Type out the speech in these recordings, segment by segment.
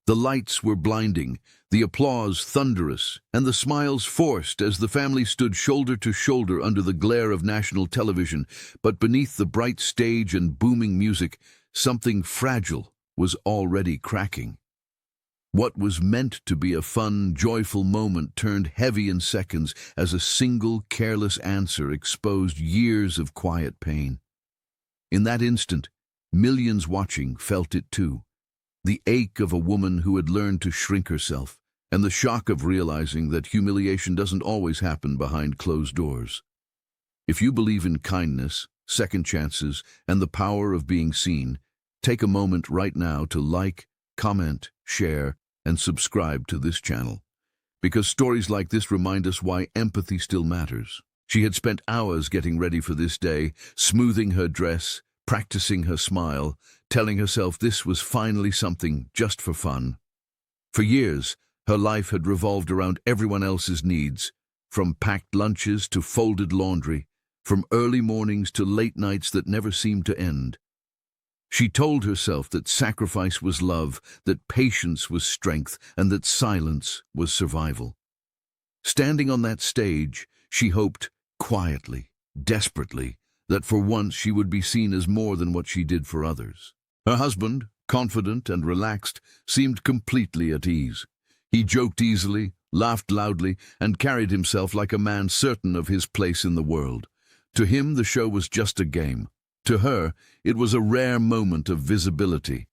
The lights were blinding, the applause thunderous, and the smiles forced as the family stood shoulder to shoulder under the glare of national television. But beneath the bright stage and booming music, something fragile was already cracking. What was meant to be a fun, joyful moment turned heavy in seconds as a single, careless answer exposed years of quiet pain. In that instant, millions watching felt it too. The ache of a woman who had learned to shrink herself, and the shock of realizing that humiliation doesn't always happen behind closed doors. If you believe in kindness, second chances, and the power of being seen, take a moment right now to like, comment, share, and subscribe to this channel. Because stories like this remind us why empathy still matters. She had spent hours getting ready for this day, smoothing her dress, practicing her smile, telling herself this was finally something just for fun. For years, her life had revolved around everyone else's needs, from packed lunches to folded laundry, from early mornings to late nights that never seemed to end. She told herself that sacrifice was love, that patience was strength, and that silence was survival. Standing on that stage, she hoped, quietly, desperately, that for once she would be seen as more than what she did for others. Her husband, confident and relaxed, seemed completely at ease. He joked easily, laughed loudly, and carried himself like a man certain of his place in the world. To him, the show was just a game. To her, it was a rare moment of visibility.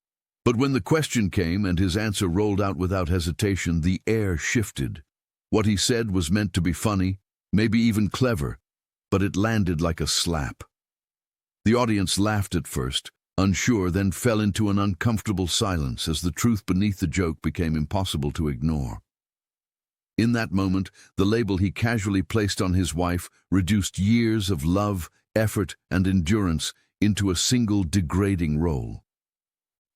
But when the question came and his answer rolled out without hesitation, the air shifted. What he said was meant to be funny, maybe even clever, but it landed like a slap. The audience laughed at first, unsure, then fell into an uncomfortable silence as the truth beneath the joke became impossible to ignore. In that moment, the label he casually placed on his wife reduced years of love, effort, and endurance into a single degrading role.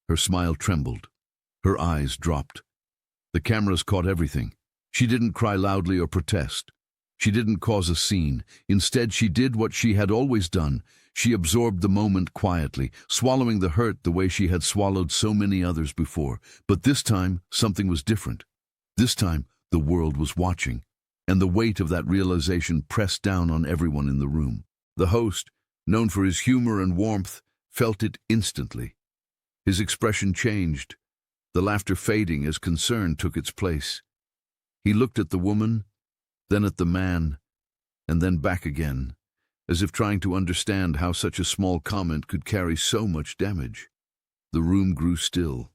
Her smile trembled. Her eyes dropped. The cameras caught everything. She didn't cry loudly or protest. She didn't cause a scene. Instead, she did what she had always done. She absorbed the moment quietly, swallowing the hurt the way she had swallowed so many others before. But this time, something was different. This time, the world was watching, and the weight of that realization pressed down on everyone in the room. The host, known for his humor and warmth, felt it instantly. His expression changed, the laughter fading as concern took its place. He looked at the woman, then at the man, and then back again, as if trying to understand how such a small comment could carry so much damage. The room grew still.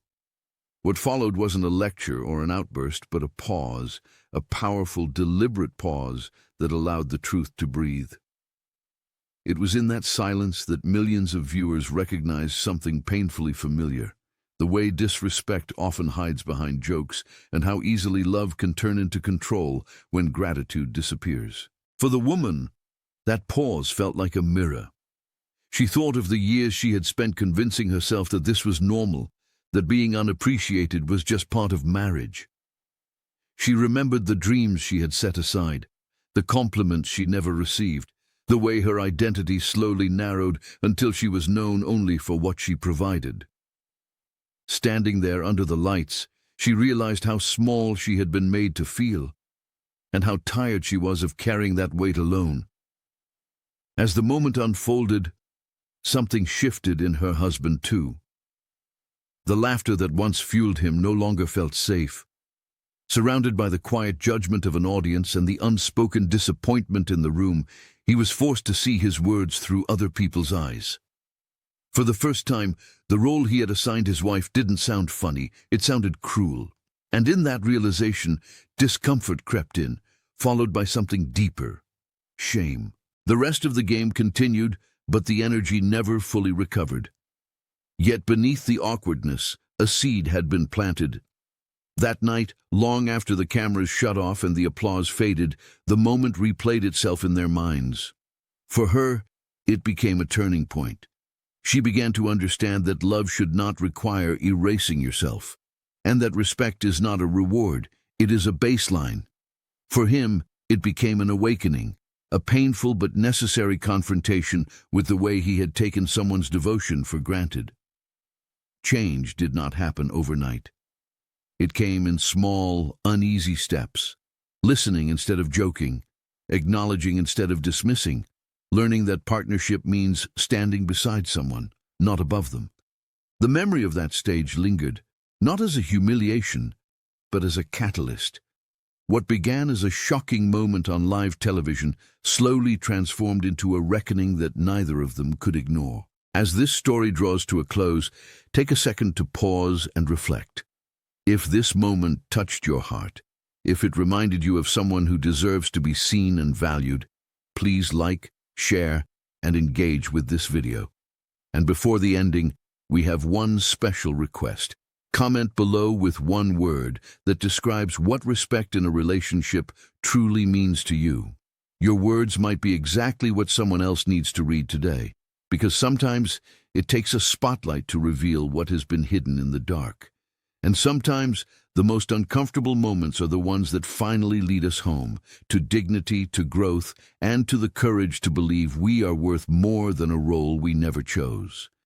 What followed wasn't a lecture or an outburst, but a pause, a powerful, deliberate pause that allowed the truth to breathe. It was in that silence that millions of viewers recognized something painfully familiar, the way disrespect often hides behind jokes, and how easily love can turn into control when gratitude disappears. For the woman, that pause felt like a mirror. She thought of the years she had spent convincing herself that this was normal, that being unappreciated was just part of marriage. She remembered the dreams she had set aside, the compliments she never received, the way her identity slowly narrowed until she was known only for what she provided. Standing there under the lights, she realized how small she had been made to feel, and how tired she was of carrying that weight alone. As the moment unfolded, something shifted in her husband too. The laughter that once fueled him no longer felt safe. Surrounded by the quiet judgment of an audience and the unspoken disappointment in the room, he was forced to see his words through other people's eyes. For the first time, the role he had assigned his wife didn't sound funny, it sounded cruel. And in that realization, discomfort crept in, followed by something deeper: shame. The rest of the game continued, but the energy never fully recovered. Yet beneath the awkwardness, a seed had been planted. That night, long after the cameras shut off and the applause faded, the moment replayed itself in their minds. For her, it became a turning point. She began to understand that love should not require erasing yourself, and that respect is not a reward, it is a baseline. For him, it became an awakening, a painful but necessary confrontation with the way he had taken someone's devotion for granted. Change did not happen overnight. It came in small, uneasy steps, listening instead of joking, acknowledging instead of dismissing, learning that partnership means standing beside someone, not above them. The memory of that stage lingered, not as a humiliation, but as a catalyst. What began as a shocking moment on live television slowly transformed into a reckoning that neither of them could ignore. As this story draws to a close, take a second to pause and reflect. If this moment touched your heart, if it reminded you of someone who deserves to be seen and valued, please like, share, and engage with this video. And before the ending, we have one special request. Comment below with one word that describes what respect in a relationship truly means to you. Your words might be exactly what someone else needs to read today, because sometimes it takes a spotlight to reveal what has been hidden in the dark. And sometimes the most uncomfortable moments are the ones that finally lead us home, to dignity, to growth, and to the courage to believe we are worth more than a role we never chose.